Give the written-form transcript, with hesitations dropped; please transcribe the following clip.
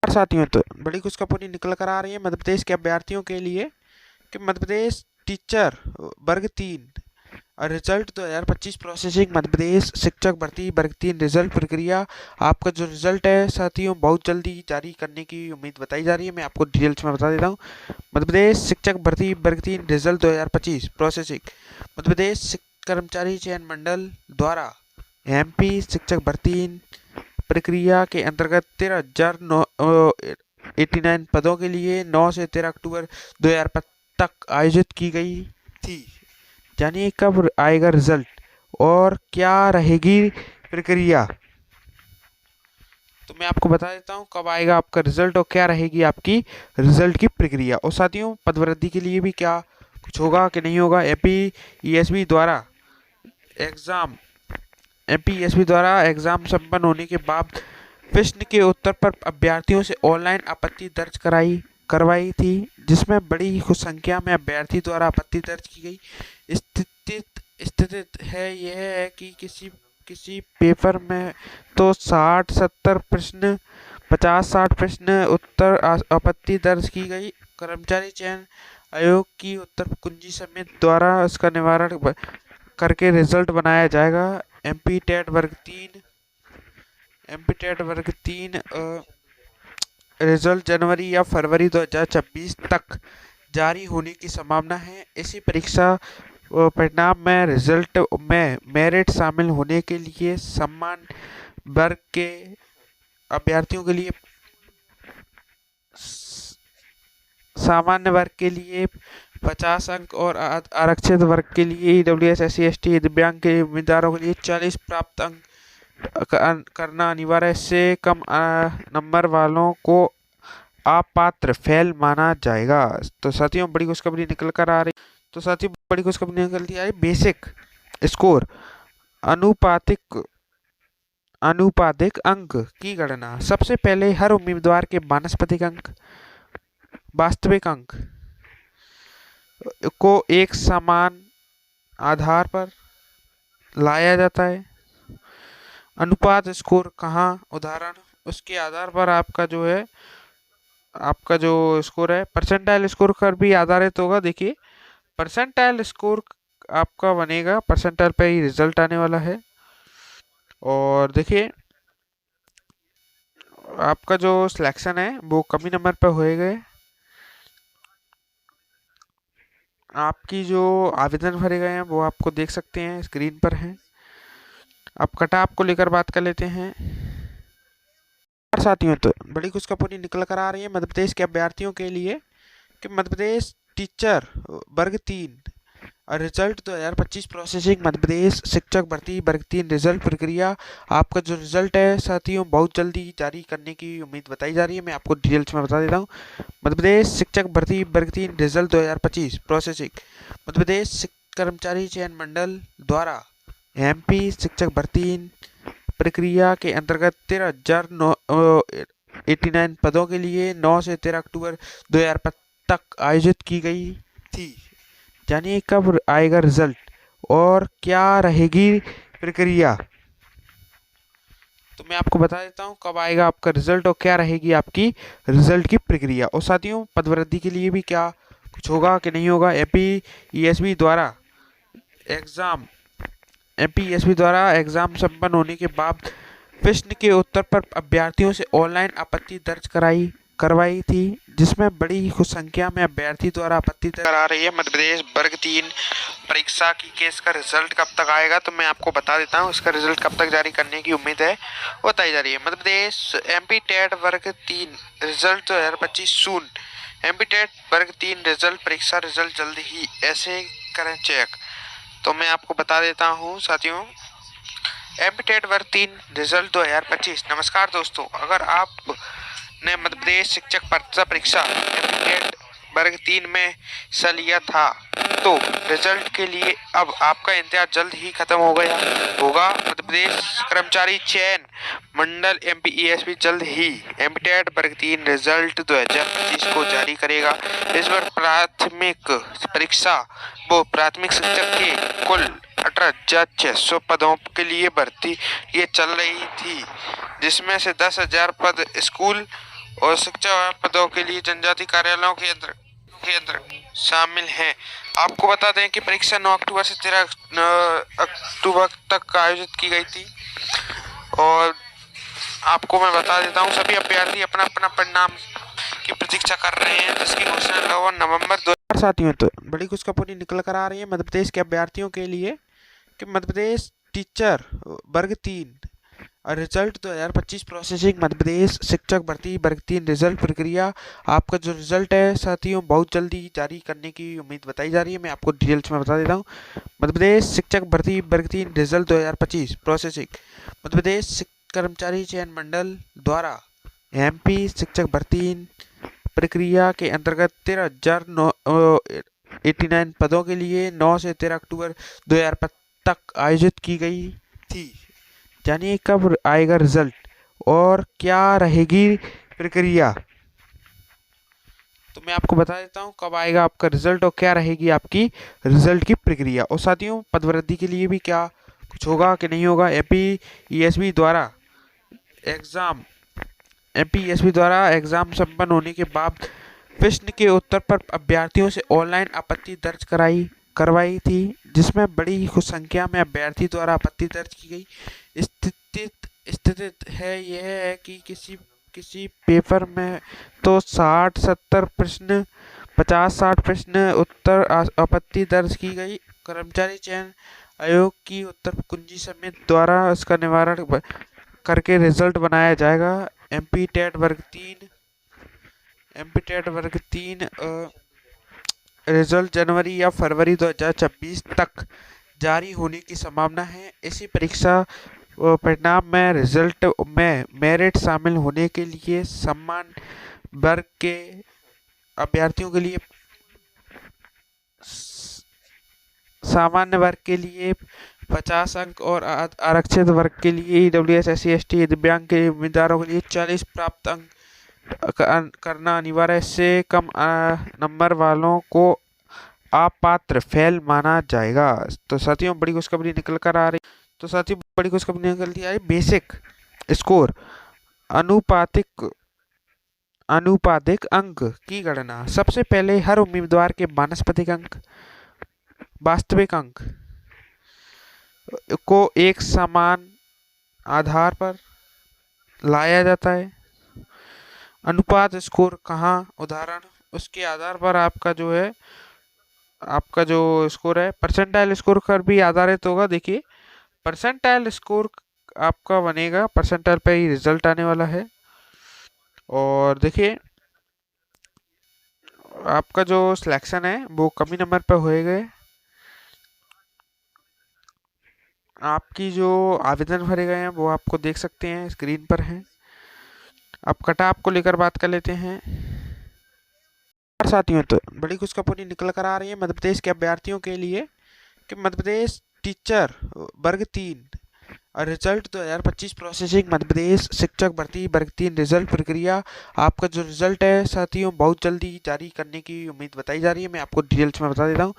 साथियों, तो बड़ी खुशखबरी निकल कर आ रही है मध्य प्रदेश के अभ्यर्थियों के लिए कि मध्य प्रदेश टीचर वर्ग 3 और रिजल्ट 2025 प्रोसेसिंग मध्य प्रदेश शिक्षक भर्ती वर्ग 3 रिजल्ट प्रक्रिया। आपका जो रिजल्ट है साथियों बहुत जल्दी जारी करने की उम्मीद बताई जा रही है। मैं आपको डिटेल्स में बता देता हूँ। मध्य प्रदेश शिक्षक भर्ती वर्ग 3 रिजल्ट 2025 प्रोसेसिंग मध्य प्रदेश कर्मचारी चयन मंडल द्वारा एमपी शिक्षक भर्ती प्रक्रिया के अंतर्गत 13,089 पदों के लिए 9 से 13 अक्टूबर 2025 तक आयोजित की गई थी। जानिए कब आएगा रिजल्ट और क्या रहेगी प्रक्रिया। तो मैं आपको बता देता हूँ कब आएगा आपका रिजल्ट और क्या रहेगी आपकी रिजल्ट की प्रक्रिया। और साथियों, पदवृद्धि के लिए भी क्या कुछ होगा कि नहीं होगा। एमपीईएसबी द्वारा एग्जाम संपन्न होने के बाद प्रश्न के उत्तर पर अभ्यर्थियों से ऑनलाइन आपत्ति दर्ज करवाई थी, जिसमें बड़ी संख्या में अभ्यर्थी द्वारा आपत्ति दर्ज की गई। स्थिति है यह है कि किसी पेपर में तो 60-70 प्रश्न 50-60 प्रश्न उत्तर आपत्ति दर्ज की गई। कर्मचारी चयन आयोग की उत्तर कुंजी समिति द्वारा इसका निवारण करके रिजल्ट बनाया जाएगा। एमपी टेट वर्ग तीन रिजल्ट जनवरी या फरवरी 2026 तक जारी होने की संभावना है। इसी परीक्षा परिणाम में रिजल्ट में मेरिट शामिल होने के लिए वर्ग के अभ्यर्थियों के लिए सामान्य वर्ग के लिए 50 अंक और आरक्षित वर्ग के लिए ईडब्ल्यूएस SC ST दिव्यांग के उम्मीदवारों के लिए 40 प्राप्त अंक करना अनिवार्य है। इससे कम नंबर वालों को अपात्र फेल माना जाएगा। तो साथियों, बड़ी खुशखबरी निकल कर आ रही। तो साथियों, बड़ी खुशखबरी निकल आ रही। बेसिक स्कोर अनुपातिक अंक की गणना। सबसे पहले हर उम्मीदवार के वास्तविक अंक को एक समान आधार पर लाया जाता है। अनुपात स्कोर कहाँ उदाहरण उसके आधार पर आपका जो स्कोर है परसेंटाइल स्कोर पर भी आधारित होगा। देखिए, परसेंटाइल स्कोर आपका बनेगा, परसेंटाइल पे ही रिजल्ट आने वाला है। और देखिए, आपका जो सिलेक्शन है वो कमी नंबर पे होएगा। आपकी जो आवेदन भरे गए हैं वो आपको देख सकते हैं, स्क्रीन पर हैं। अब कटऑफ को लेकर बात कर लेते हैं। साथियों, तो बड़ी खुशखबरी निकल कर आ रही है मध्य प्रदेश के अभ्यर्थियों के लिए कि मध्य प्रदेश टीचर वर्ग 3 और रिजल्ट 2025 प्रोसेसिंग मध्य प्रदेश शिक्षक भर्ती वर्ग 3 रिजल्ट प्रक्रिया। आपका जो रिजल्ट है साथियों बहुत जल्दी जारी करने की उम्मीद बताई जा रही है। मैं आपको डिटेल्स में बता देता हूँ। मध्य प्रदेश शिक्षक भर्ती वर्ग 3 रिजल्ट 2025 प्रोसेसिंग मध्य प्रदेश कर्मचारी चयन मंडल द्वारा एमपी शिक्षक भर्ती प्रक्रिया के अंतर्गत 13,089 पदों के लिए 9 से 13 अक्टूबर 2025 तक आयोजित की गई थी। जानिए कब आएगा रिजल्ट और क्या रहेगी प्रक्रिया। तो मैं आपको बता देता हूँ कब आएगा आपका रिजल्ट और क्या रहेगी आपकी रिजल्ट की प्रक्रिया। और साथियों, पदवृद्धि के लिए भी क्या कुछ होगा कि नहीं होगा। एमपीईएसबी द्वारा एग्जाम संपन्न होने के बाद प्रश्न के उत्तर पर अभ्यर्थियों से ऑनलाइन आपत्ति दर्ज करवाई थी, जिसमें बड़ी संख्या में अभ्यर्थी द्वारा आपत्ति दर्ज करा रही है। मध्य प्रदेश वर्ग 3 परीक्षा की के इसका रिजल्ट कब तक आएगा तो मैं आपको बता देता हूँ। इसका रिजल्ट कब तक जारी करने की उम्मीद है बताई जा रही है। मध्य प्रदेश एमपी टेट वर्ग 3 रिजल्ट 2025 सून एमपी टेट वर्ग 3 रिजल्ट परीक्षा रिजल्ट जल्द ही ऐसे करें चेक। तो मैं आपको बता देता हूँ साथियों, एमपी टेट वर्ग 3 रिजल्ट 2025। नमस्कार दोस्तों, अगर आप ने मध्य प्रदेश शिक्षक पात्रता परीक्षा एमपीटेट वर्ग 3 में हिस्सा लिया था तो रिजल्ट के लिए अब आपका इंतजार जल्द ही खत्म होगा। मध्य प्रदेश कर्मचारी चयन मंडल एमपीईएसबी जल्द ही एमपीटेट वर्ग 3 रिजल्ट 2025 को जारी करेगा। इस बार प्राथमिक शिक्षक के कुल 18,600 पदों के लिए भर्ती ये चल रही थी, जिसमें से 10,000 पद स्कूल और शिक्षा पदों के लिए जनजाति कार्यालयों के अंदर शामिल हैं। आपको बता दें कि परीक्षा 9 अक्टूबर से 13 अक्टूबर तक आयोजित की गई थी। और आपको मैं बता देता हूँ, सभी अभ्यर्थी अपना अपना परिणाम की प्रतीक्षा कर रहे हैं, जिसकी घोषणा नवंबर 2000। साथियों, तो बड़ी खुशखबरी निकल कर आ रही है मध्य प्रदेश के अभ्यर्थियों के लिए कि मध्य प्रदेश टीचर वर्ग 3 रिजल्ट 2025 प्रोसेसिंग। मध्य प्रदेश शिक्षक भर्ती वर्ग 3 रिजल्ट प्रक्रिया, आपका जो रिजल्ट है साथियों बहुत जल्दी जारी करने की उम्मीद बताई जा रही है। मैं आपको डिटेल्स में बता देता हूँ। मध्य प्रदेश शिक्षक भर्ती वर्ग 3 रिजल्ट 2025 प्रोसेसिंग। मध्य प्रदेश कर्मचारी चयन मंडल द्वारा एमपी शिक्षक भर्ती प्रक्रिया के अंतर्गत 13,989 पदों के लिए 9 से 13 अक्टूबर 2025 तक आयोजित की गई थी। जानिए कब आएगा रिजल्ट और क्या रहेगी प्रक्रिया। तो मैं आपको बता देता हूँ कब आएगा आपका रिजल्ट और क्या रहेगी आपकी रिजल्ट की प्रक्रिया। और साथियों, पदवृद्धि के लिए भी क्या कुछ होगा कि नहीं होगा। एमपीएसबी द्वारा एग्जाम संपन्न होने के बाद प्रश्न के उत्तर पर अभ्यर्थियों से ऑनलाइन आपत्ति दर्ज करवाई थी, जिसमें बड़ी संख्या में अभ्यर्थी द्वारा आपत्ति दर्ज की गई। स्थिति है यह है कि किसी पेपर में तो 60-70 प्रश्न 50-60 प्रश्न उत्तर आपत्ति दर्ज की गई। कर्मचारी चयन आयोग की उत्तर कुंजी समिति द्वारा इसका निवारण करके रिजल्ट बनाया जाएगा। एमपी टेट वर्ग 3 रिजल्ट जनवरी या फरवरी 2026 तक जारी होने की संभावना है। इसी परीक्षा परिणाम में रिजल्ट में मेरिट शामिल होने के लिए वर्ग के अभ्यर्थियों के लिए सामान्य वर्ग के लिए 50 अंक और आरक्षित वर्ग के लिए ईडब्ल्यूएस SC ST दिव्यांग के उम्मीदवारों के लिए 40 प्राप्त अंक करना अनिवार्य है। इससे कम नंबर वालों को अपात्र फेल माना जाएगा। तो साथियों, बड़ी खुशखबरी निकल कर आ रही। तो साथियों, बड़ी खुशखबरी निकलती है बेसिक स्कोर अनुपातिक अंक की गणना। सबसे पहले हर उम्मीदवार के वानस्पतिक अंक वास्तविक अंक को एक समान आधार पर लाया जाता है। अनुपात स्कोर कहाँ उदाहरण, उसके आधार पर आपका जो स्कोर है परसेंटाइल स्कोर पर भी आधारित होगा। देखिए, परसेंटाइल स्कोर आपका बनेगा, परसेंटाइल पे ही रिजल्ट आने वाला है। और देखिए, आपका जो सिलेक्शन है वो कमी नंबर पे होएगा। आपकी जो आवेदन भरे गए हैं वो आपको देख सकते हैं, स्क्रीन पर हैं। अब कटऑफ को लेकर बात कर लेते हैं। साथियों, तो बड़ी खुशखबरी निकल कर आ रही है मध्य प्रदेश के अभ्यर्थियों के लिए कि मध्य प्रदेश टीचर वर्ग 3 रिजल्ट 2025 प्रोसेसिंग। मध्य प्रदेश शिक्षक भर्ती वर्ग 3 रिजल्ट प्रक्रिया, आपका जो रिजल्ट है साथियों बहुत जल्दी जारी करने की उम्मीद बताई जा रही है। मैं आपको डिटेल्स में बता देता हूँ।